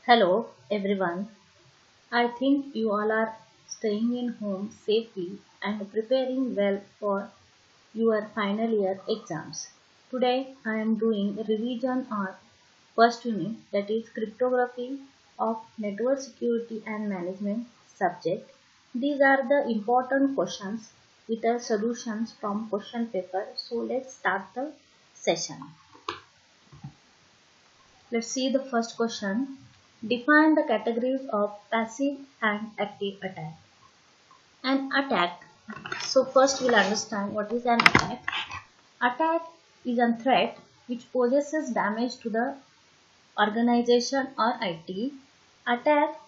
Hello everyone. I think you all are staying in home safely and preparing well for your final year exams. Today I am doing a revision on first unit, that is cryptography of network security and management subject. These are the important questions with the solutions from question paper. So let's start the session. Let's see the first question. Define the categories of passive and active attack. An attack. So first we'll understand what is an attack. Attack is a threat which possesses damage to the organization or IT. Attack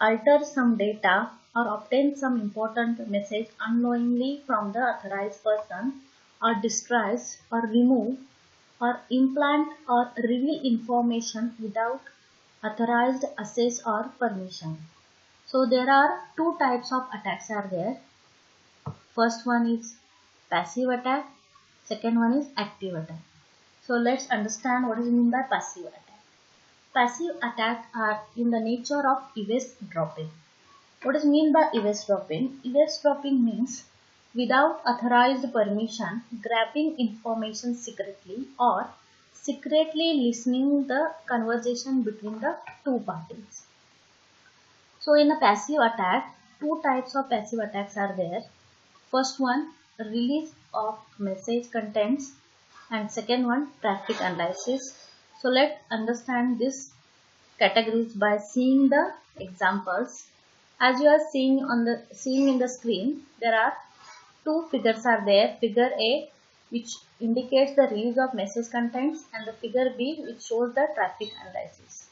alters some data or obtains some important message unknowingly from the authorized person, or destroys or remove or implant or reveal information without authorized access or permission. So there are two types of attacks are there. First one is passive attack, second one is active attack. So let's understand what is meant by passive attack. Passive attack are in the nature of eavesdropping. What is mean by eavesdropping? Eavesdropping means without authorized permission, grabbing information secretly or secretly listening the conversation between the two parties. So in a passive attack, two types of passive attacks are there. First one, release of message contents, and second one, traffic analysis. So let's understand these categories by seeing the examples. As you are seeing in the screen, there are two figures are there. Figure A, which indicates the release of message contents, and the figure B, which shows the traffic analysis.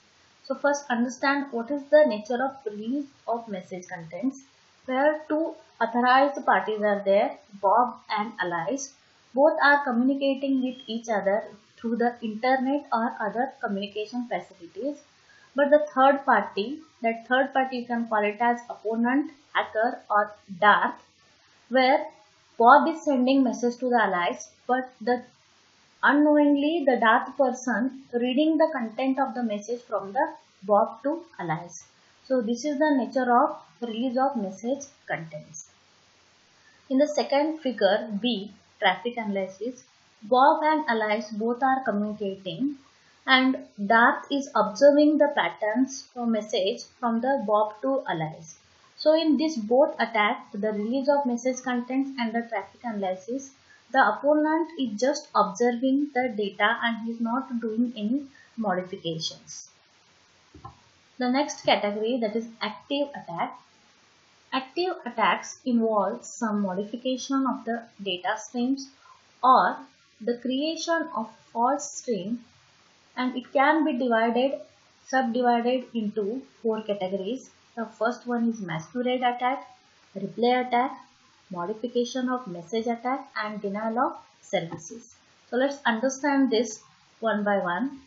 So first understand what is the nature of release of message contents. Where two authorized parties are there, Bob and Alice. Both are communicating with each other through the internet or other communication facilities. But the third party, that third party you can call it as opponent, hacker or Darth, where Bob is sending message to the allies, but the unknowingly the Darth person reading the content of the message from the Bob to allies. So this is the nature of release of message contents. In the second figure B, traffic analysis, Bob and Alice both are communicating and Darth is observing the patterns from message from the Bob to Alice. So in this both attack, the release of message contents and the traffic analysis, the opponent is just observing the data and is not doing any modifications. The next category, that is active attack. Active attacks involve some modification of the data streams or the creation of false string, and it can be subdivided into four categories. The first one is masquerade attack, replay attack, modification of message attack, and denial of services. So let's understand this one by one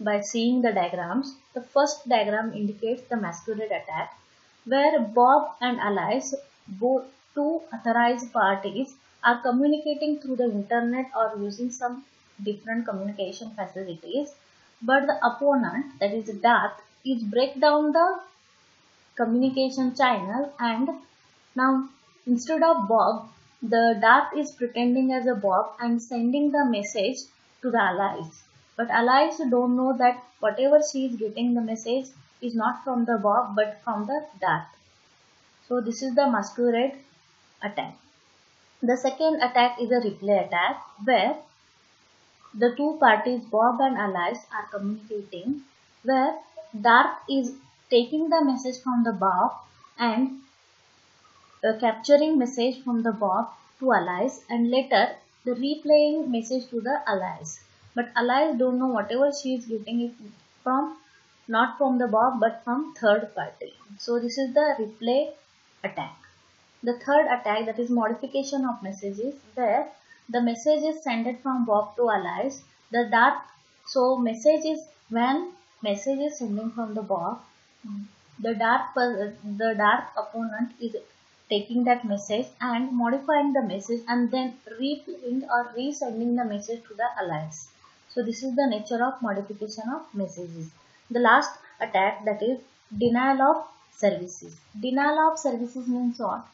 by seeing the diagrams. The first diagram indicates the masquerade attack, where Bob and Alice, both two authorized parties, are communicating through the internet or using some different communication facilities, but the opponent, that is Darth, is break down the communication channel, and now instead of Bob, the Darth is pretending as a Bob and sending the message to the allies. But allies don't know that whatever she is getting the message is not from the Bob but from the Darth. So this is the masquerade attack. The second attack is a replay attack, where the two parties Bob and Alice are communicating, where Darth is taking the message from the Bob and capturing message from the Bob to allies, and later the replaying message to the allies. But allies don't know whatever she is getting it from, not from the Bob but from third party. So this is the replay attack. The third attack, that is modification of messages, where the message is sent from Bob to allies. The Darth, so message is, when message is sending from the Bob, the Darth opponent is taking that message and modifying the message and then replaying or resending the message to the allies. So this is the nature of modification of messages. The last attack, that is denial of services. Denial of services means what?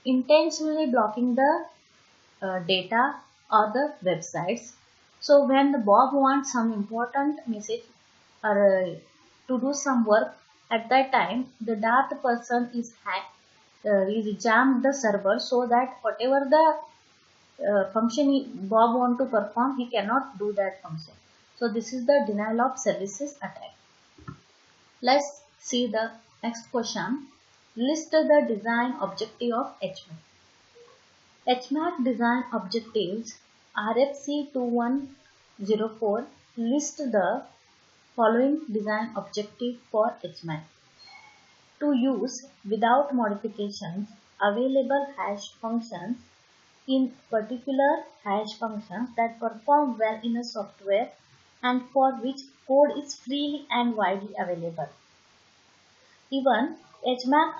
Intentionally blocking the data or the websites. So when the Bob wants some important message or to do some work, at that time the that person is jammed the server, so that whatever the function Bob want to perform, he cannot do that function. So this is the denial of services attack. Let's see the next question. List the design objective of HMAC. HMAC design objectives. RFC 2104 list the following design objective for HMAC. To use without modifications available hash functions, in particular hash functions that perform well in a software and for which code is freely and widely available. Even HMAC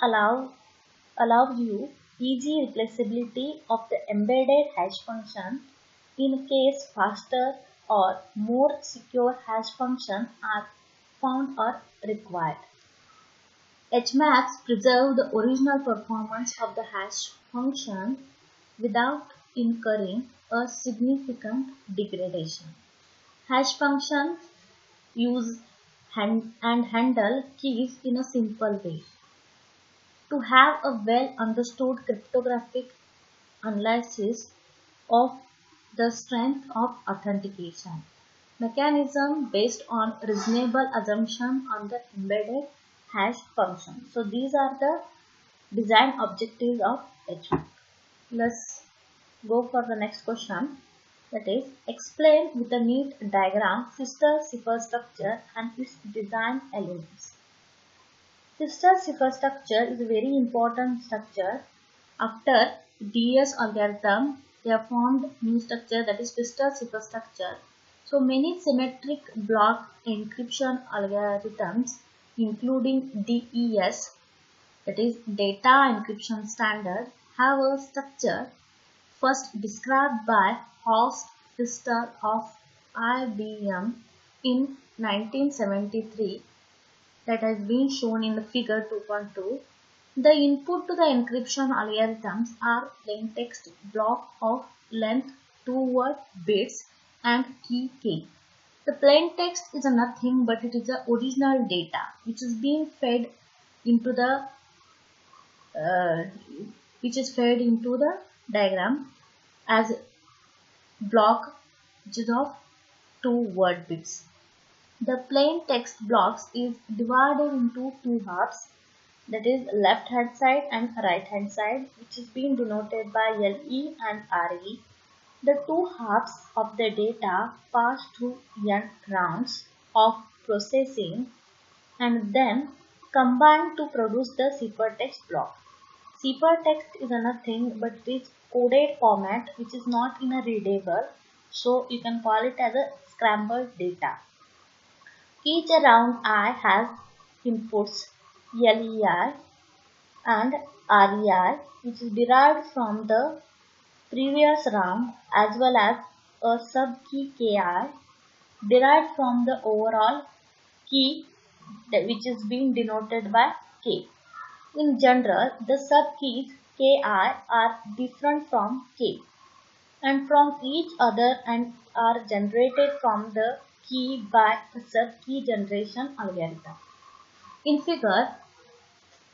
allows you easy replaceability of the embedded hash function in case faster or more secure hash functions are found or required. HMACs preserve the original performance of the hash function without incurring a significant degradation. Hash functions use and handle keys in a simple way. To have a well understood cryptographic analysis of the strength of authentication mechanism based on reasonable assumption on the embedded hash function. So these are the design objectives of HMAC. Let's go for the next question. That is, explain with a neat diagram Pfister cipher structure and its design elements. Pfister cipher structure is a very important structure. After DS algorithm, they have formed new structure, that is Pfister cipher structure. So many symmetric block encryption algorithms, including DES, that is Data Encryption Standard, have a structure first described by Horst Pfister of IBM in 1973, that has been shown in the figure 2.2. The input to the encryption algorithms are plaintext block of length 2 word bits and key k. The plaintext is nothing but it is the original data which is being fed into the diagram as block of 2 word bits. The plain text blocks is divided into two halves, that is left hand side and right hand side, which is being denoted by LE and RE. The two halves of the data pass through n rounds of processing and then combine to produce the ciphertext block. Ciphertext is nothing but it is coded format which is not in a readable, so you can call it as a scrambled data. Each round I has inputs LEI and REI, which is derived from the previous round, as well as a sub-key KI derived from the overall key, which is being denoted by K. In general, the sub-keys Ki are different from K and from each other and are generated from the key by a sub-key generation algorithm. In figure,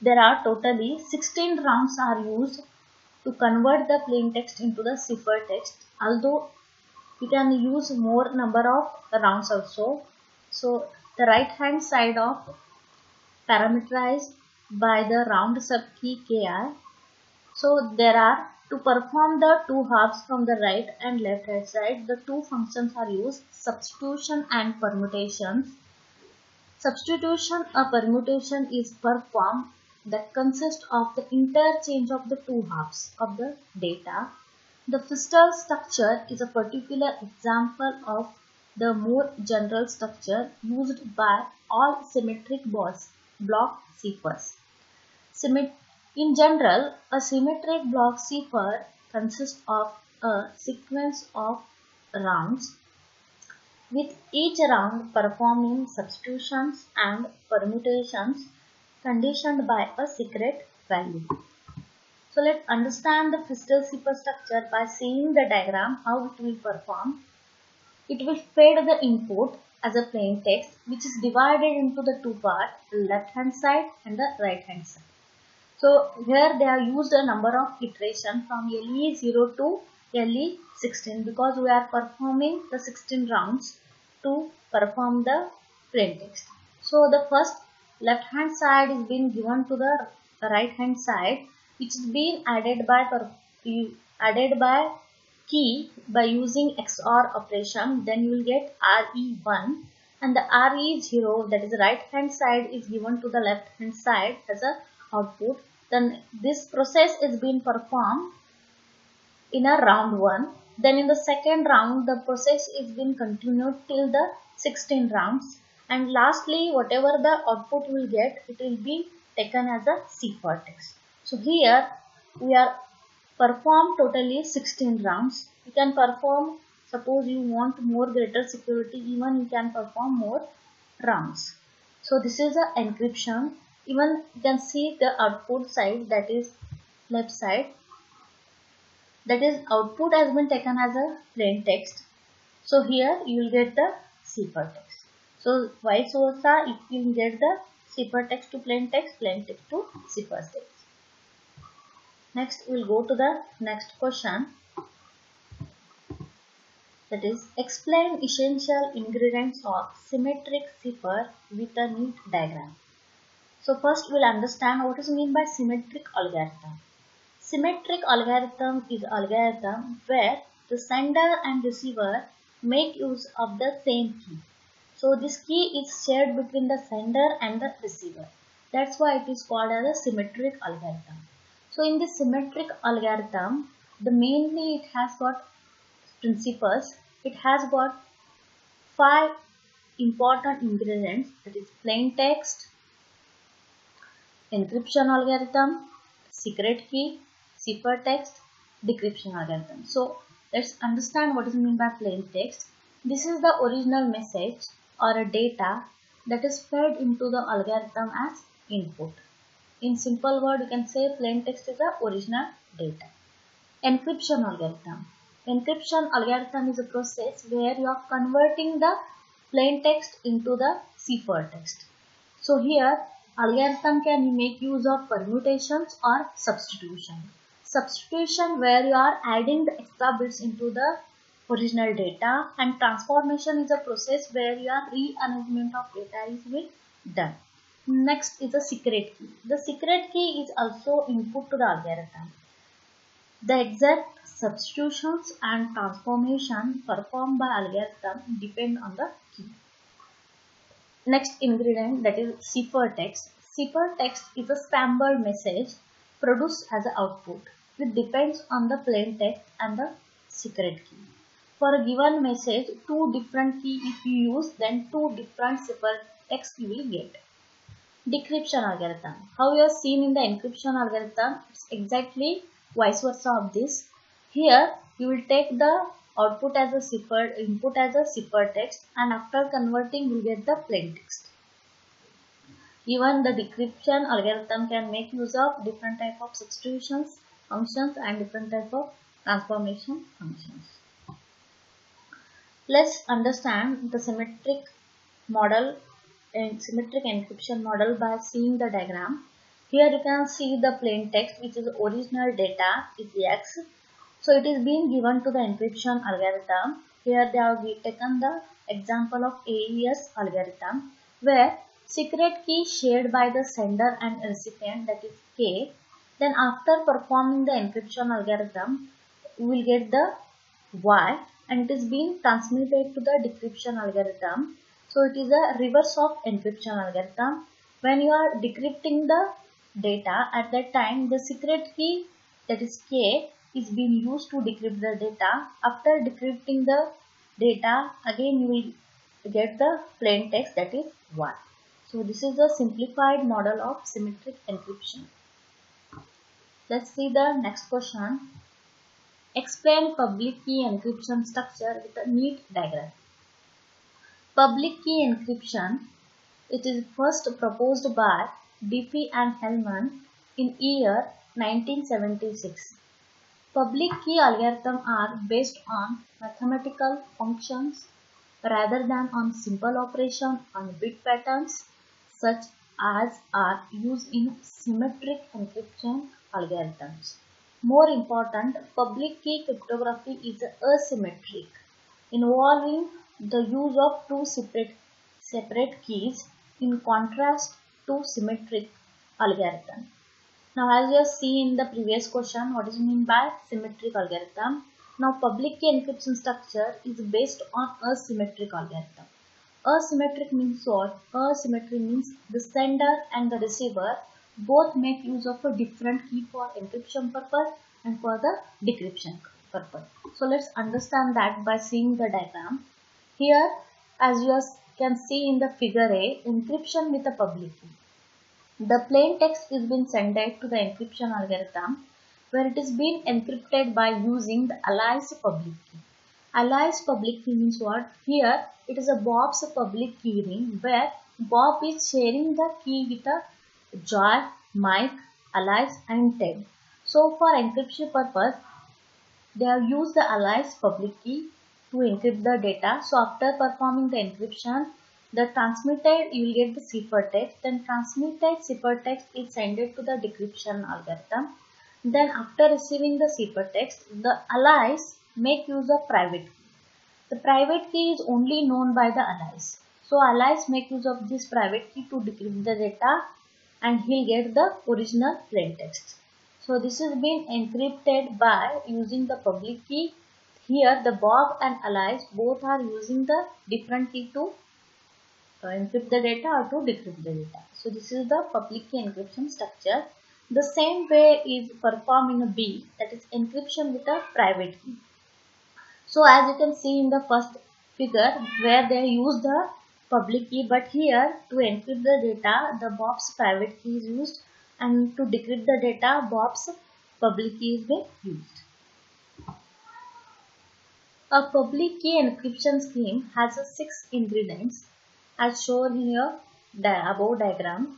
there are totally 16 rounds are used to convert the plain text into the ciphertext, although you can use more number of rounds also. So the right hand side of parameterized by the round sub-key Ki. So there are, to perform the two halves from the right and left hand side, the two functions are used, substitution and permutations. Substitution or permutation is performed that consists of the interchange of the two halves of the data. The Pfister structure is a particular example of the more general structure used by all symmetric block ciphers. In general, a symmetric block cipher consists of a sequence of rounds with each round performing substitutions and permutations conditioned by a secret value. So let's understand the physical superstructure by seeing the diagram how it will perform. It will fed the input as a plain text which is divided into the two parts, the left hand side and the right hand side. So here they have used a number of iteration from LE0 to LE16 because we are performing the 16 rounds to perform the plain text. So the first left hand side is being given to the right hand side, which is being added by key by using XOR operation. Then you will get RE1, and the RE0, that is right hand side, is given to the left hand side as a output. Then this process is being performed in a round 1. Then in the second round the process is being continued till the 16 rounds, and lastly whatever the output will get, it will be taken as a ciphertext. So here we are perform totally 16 rounds. You can perform, suppose you want more greater security, even you can perform more rounds. So this is the encryption. Even you can see the output side, that is left side, that is output has been taken as a plain text. So here you will get the ciphertext. So vice versa, if you will get the ciphertext to plain text to ciphertext. Next we will go to the next question, that is explain essential ingredients of symmetric cipher with a neat diagram. So first we will understand what is meant by symmetric algorithm. Symmetric algorithm is algorithm where the sender and receiver make use of the same key. So this key is shared between the sender and the receiver. That's why it is called as a symmetric algorithm. So in this symmetric algorithm, mainly it has got principles. It has got 5 important ingredients, that is plain text, encryption algorithm, secret key, ciphertext, decryption algorithm. So let's understand what is meant by plain text. This is the original message or a data that is fed into the algorithm as input. In simple word, you can say plain text is the original data. Encryption algorithm. Encryption algorithm is a process where you are converting the plain text into the ciphertext. So here algorithm can make use of permutations or substitution. Substitution where you are adding the extra bits into the original data, and transformation is a process where your rearrangement of data is being done. Next is the secret key. The secret key is also input to the algorithm. The exact substitutions and transformation performed by algorithm depend on the key. Next ingredient, that is ciphertext. Ciphertext is a scrambled message produced as an output, which depends on the plain text and the secret key. For a given message, 2 different keys if you use, then 2 different ciphertext you will get. Decryption algorithm. How you have seen in the encryption algorithm, it's exactly vice versa of this. Here you will take the output as a input as a ciphertext, and after converting you will get the plain text. Even the decryption algorithm can make use of different type of substitutions functions and different type of transformation functions. Let's understand the symmetric model and symmetric encryption model by seeing the diagram. Here you can see the plain text, which is original data is X. So it is being given to the encryption algorithm. Here they have taken the example of AES algorithm where secret key shared by the sender and recipient, that is K. Then after performing the encryption algorithm, we will get the Y, and it is being transmitted to the decryption algorithm. So it is a reverse of encryption algorithm. When you are decrypting the data, at that time the secret key, that is K, is being used to decrypt the data. After decrypting the data, again you will get the plain text, that is Y. So this is a simplified model of symmetric encryption. Let's see the next question. Explain public key encryption structure with a neat diagram. Public key encryption, it is first proposed by Diffie and Hellman in year 1976. Public key algorithms are based on mathematical functions rather than on simple operation on bit patterns such as are used in symmetric encryption algorithms. More important, public key cryptography is asymmetric, involving the use of two separate keys in contrast to symmetric algorithm. Now, as you have seen in the previous question, what is meant by symmetric algorithm? Now, public key encryption structure is based on asymmetric algorithm. Asymmetric means what? Asymmetry means the sender and the receiver both make use of a different key for encryption purpose and for the decryption purpose. So, let's understand that by seeing the diagram. Here, as you can see in the figure A, encryption with a public key. The plain text is being sent to the encryption algorithm where it is being encrypted by using the alias public key. Alias public key means what? Here it is a Bob's public key ring where Bob is sharing the key with a Joy, Mike, Alice and Ted. So for encryption purpose, they have used the alias public key to encrypt the data. So after performing the encryption, the transmitted you will get the ciphertext. Then transmitted ciphertext is sent to the decryption algorithm. Then after receiving the ciphertext, the alias make use of private key. The private key is only known by the alias. So alias make use of this private key to decrypt the data and he'll get the original plain text. So this is being encrypted by using the public key. Here the Bob and alias both are using the different key to encrypt the data or to decrypt the data. So this is the public key encryption structure. The same way is performed in a B, that is encryption with a private key. So as you can see in the first figure where they use the public key, but here to encrypt the data the Bob's private key is used and to decrypt the data Bob's public key is being used. A public key encryption scheme has 6 ingredients as shown here above diagram: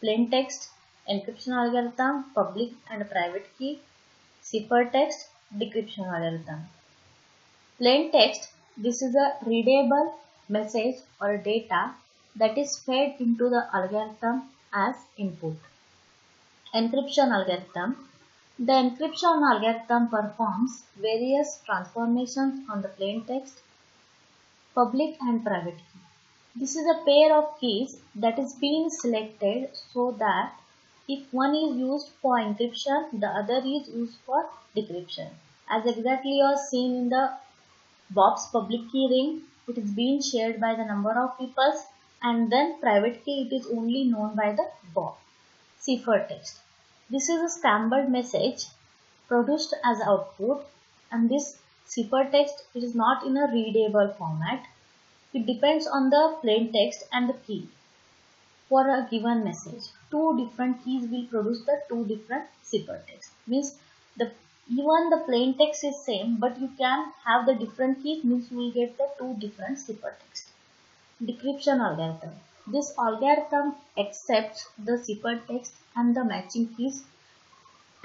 plain text, encryption algorithm, public and private key, ciphertext, decryption algorithm. Plain text, this is a readable message or data that is fed into the algorithm as input. Encryption algorithm. The encryption algorithm performs various transformations on the plain text, public and private key. This is a pair of keys that is being selected so that if one is used for encryption, the other is used for decryption. As exactly you are seen in the Bob's public key ring, it is being shared by the number of people, and then private key it is only known by the Bob. Ciphertext. This is a scrambled message produced as output, and this ciphertext it is not in a readable format. It depends on the plain text and the key for a given message. Two different keys will produce the two different ciphertext. Means even the plain text is same, but you can have the different keys, means you will get the two different ciphertext. Decryption algorithm. This algorithm accepts the ciphertext and the matching keys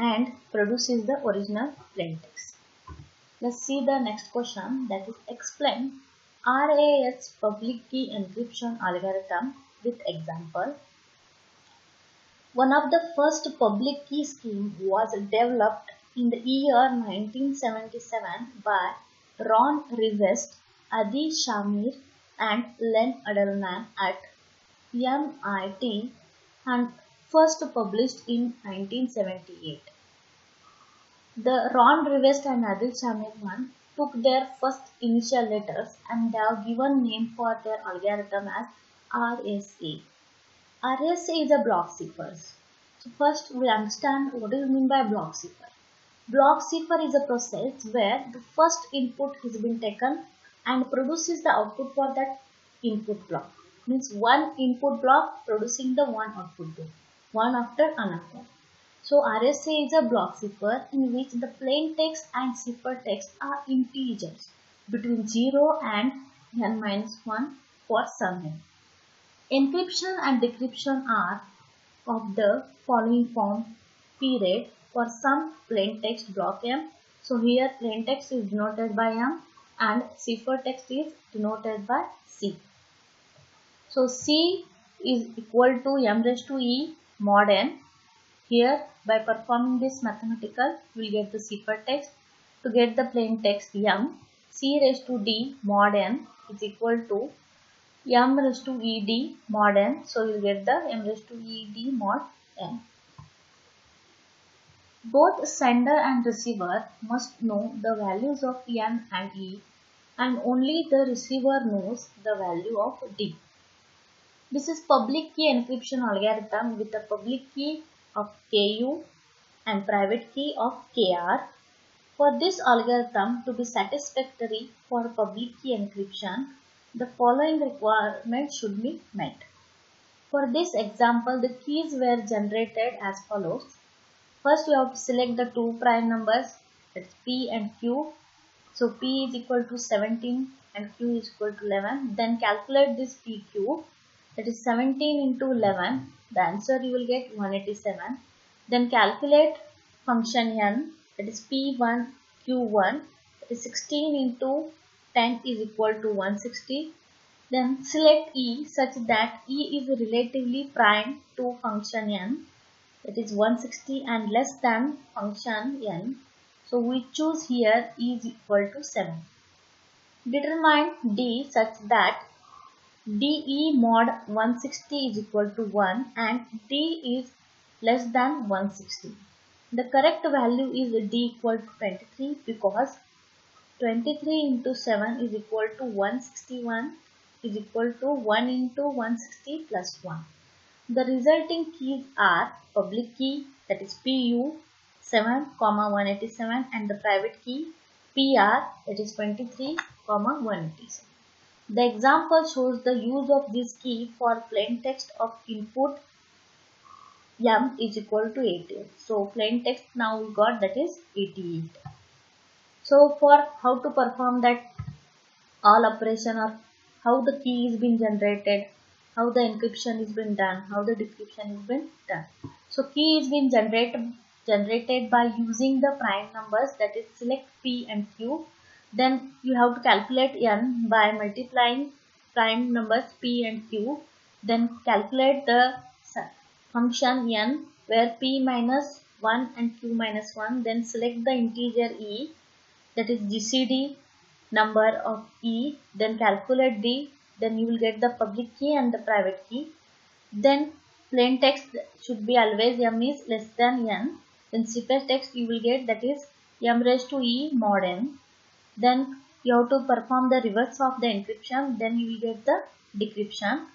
and produces the original plain text. Let's see the next question, that is explain RAS public key encryption algorithm with example. One of the first public key scheme was developed in the year 1977 by Ron Rivest, Adi Shamir and Len Edelman at MIT and first published in 1978. The Ron Rivest and Adil Shamir took their first initial letters and they have given name for their algorithm as RSA. RSA is a block cipher. So first we understand what is meant by block cipher. Block cipher is a process where the first input has been taken and produces the output for that input block. Means one input block producing the one output block, one after another. So RSA is a block cipher in which the plain text and ciphertext are integers between 0 and n minus 1 for some n. Encryption and decryption are of the following form: period for some plain text block M. So here plain text is denoted by M and ciphertext is denoted by C. So C is equal to M raised to E mod n. Here by performing this mathematical we will get the ciphertext. To get the plain text M, C raised to D mod n is equal to M raised to Ed mod n. So you will get the M raised to Ed mod n. Both sender and receiver must know the values of M and E, and only the receiver knows the value of D. This is public key encryption algorithm with a public key of Ku and private key of Kr. For this algorithm to be satisfactory for public key encryption, the following requirements should be met. For this example, the keys were generated as follows. First, you have to select the two prime numbers, that's P and Q. So P is equal to 17 and Q is equal to 11. Then calculate this PQ, that is 17 into 11. The answer you will get 187. Then calculate function n, that is P1 Q1, that is 16 into 10 is equal to 160. Then select E such that E is relatively prime to function n, that is 160, and less than function n. So we choose here E is equal to 7. Determine D such that DE mod 160 is equal to 1 and D is less than 160. The correct value is D equal to 23 because 23 into 7 is equal to 161 is equal to 1 into 160 plus 1. The resulting keys are public key, that is PU 7, 187, and the private key PR, that is 23, 187. The example shows the use of this key for plain text of input M is equal to 88. So plain text now we got, that is 88. So for how to perform that all operation, or how the key is being generated, how the encryption is being done, how the decryption is being done. So key is being generated by using the prime numbers, that is select P and Q. Then you have to calculate n by multiplying prime numbers P and Q. Then calculate the function n where P minus 1 and Q minus 1. Then select the integer E, that is GCD number of E. Then calculate D. Then you will get the public key and the private key. Then plain text should be always M is less than n. Then ciphertext you will get, that is M raised to E mod n. Then you have to perform the reverse of the encryption. Then you will get the decryption.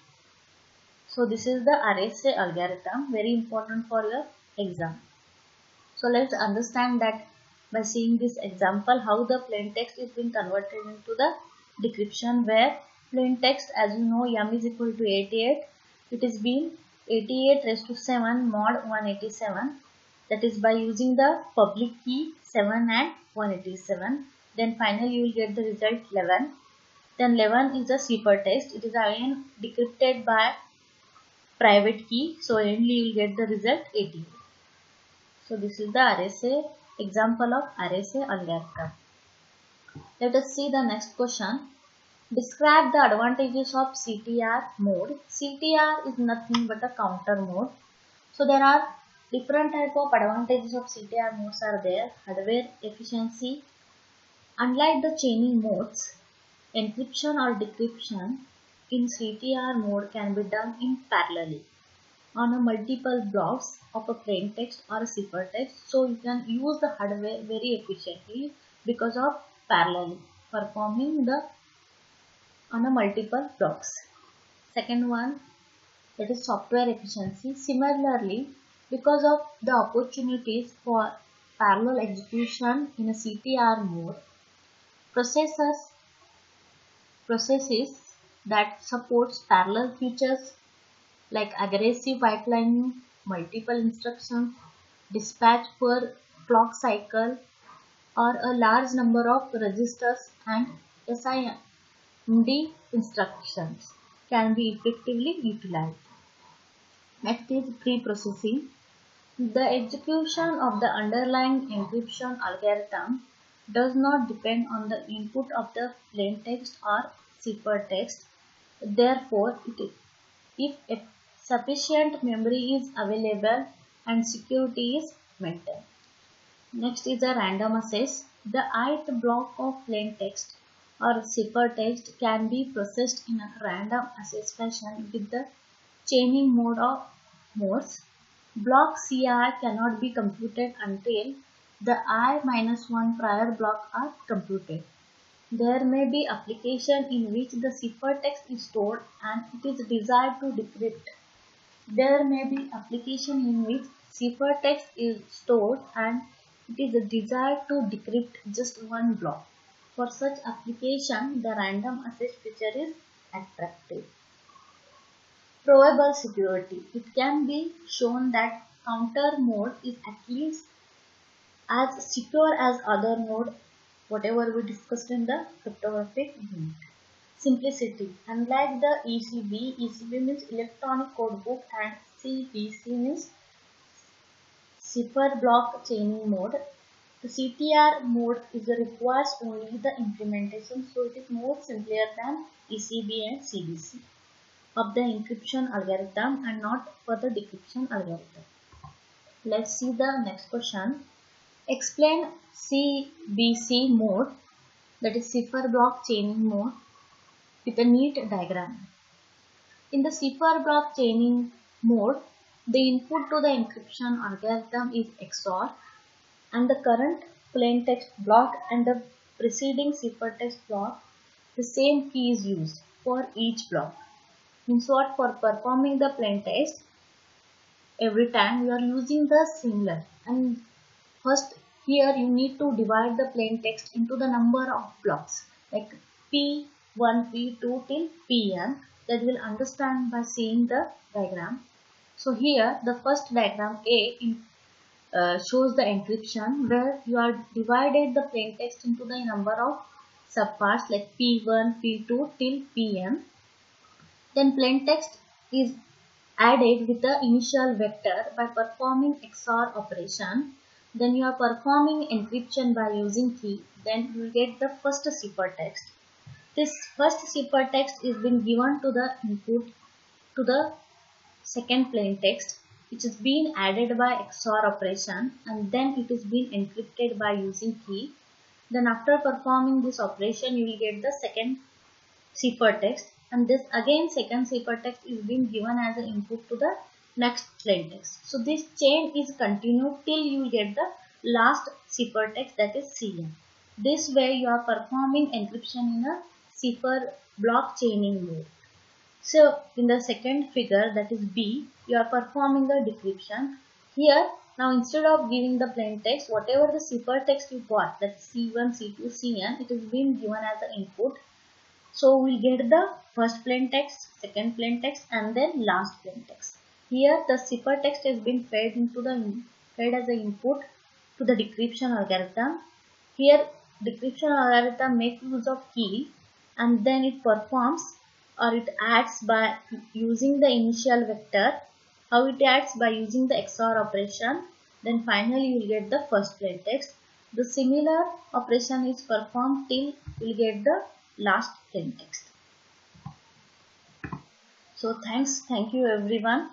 So this is the RSA algorithm, very important for your exam. So let's understand that by seeing this example, how the plain text is being converted into the decryption, where plain text, as you know, M is equal to 88. It is being 88 raised to 7 mod 187. That is by using the public key 7 and 187. Then finally you will get the result 11. Then 11 is the ciphertext. It is again decrypted by private key. So only you will get the result 88. So this is the RSA example of RSA algorithm. Let us see the next question. Describe the advantages of CTR mode. CTR is nothing but a counter mode. So there are different type of advantages of CTR modes are there. Hardware efficiency. Unlike the chaining modes, encryption or decryption in CTR mode can be done in parallelly on a multiple blocks of a plain text or a ciphertext. So you can use the hardware very efficiently because of parallel performing the on a multiple blocks. Second one, that is software efficiency. Similarly, because of the opportunities for parallel execution in a CTR mode, processes that supports parallel features like aggressive pipelining, multiple instructions, dispatch per clock cycle, or a large number of registers and SIMD instructions. can be effectively utilized. Next is pre-processing. The execution of the underlying encryption algorithm does not depend on the input of the plaintext or ciphertext. Therefore, if a sufficient memory is available and security is maintained. Next is a random access. The ith block of plaintext or ciphertext can be processed in a random access fashion with the chaining mode of modes. Block CI cannot be computed until the I-1 prior block are computed. There may be application in which the ciphertext is stored and it is desired to decrypt. There may be application in which ciphertext is stored and it is desired to decrypt just one block. For such application, the random access feature is attractive. Provable security. It can be shown that counter mode is at least as secure as other mode, whatever we discussed in the cryptographic unit. Simplicity. Unlike the ECB means electronic code book and CBC means cipher block chaining mode. The CTR mode requires only the implementation, so it is more simpler than ECB and CBC of the encryption algorithm and not for the decryption algorithm. Let's see the next question. Explain CBC mode, that is cipher block chaining mode, with a neat diagram. In the cipher block chaining mode, the input to the encryption algorithm is XOR and the current plaintext block and the preceding ciphertext block, the same key is used for each block. Means what? For performing the plaintext, every time you are using the similar, and first here you need to divide the plaintext into the number of blocks like P1, P2 till Pn, that will understand by seeing the diagram. So here the first diagram A shows the encryption where you are divided the plaintext into the number of subparts like P1, P2 till Pn. Then plaintext is added with the initial vector by performing XOR operation. Then you are performing encryption by using key. Then you will get the first ciphertext. This first ciphertext is being given to the input to the second plaintext, which is being added by XOR operation, and then it is being encrypted by using key. Then after performing this operation, you will get the second ciphertext, and this again second ciphertext is being given as an input to the next plaintext. So this chain is continued till you get the last ciphertext, that is Cn. This way you are performing encryption in a cipher block chaining mode. So in the second figure, that is B, you are performing the decryption. Here now instead of giving the plaintext, whatever the ciphertext you got, that C1, C2, Cn, it is being given as an input. So we'll get the first plaintext, second plaintext, and then last plaintext. Here the ciphertext has been fed as an input to the decryption algorithm. Here decryption algorithm makes use of key and then it performs or it adds by using the initial vector. How it adds? By using the XOR operation. Then finally you will get the first plaintext. The similar operation is performed till you will get the last plaintext. So thank you everyone.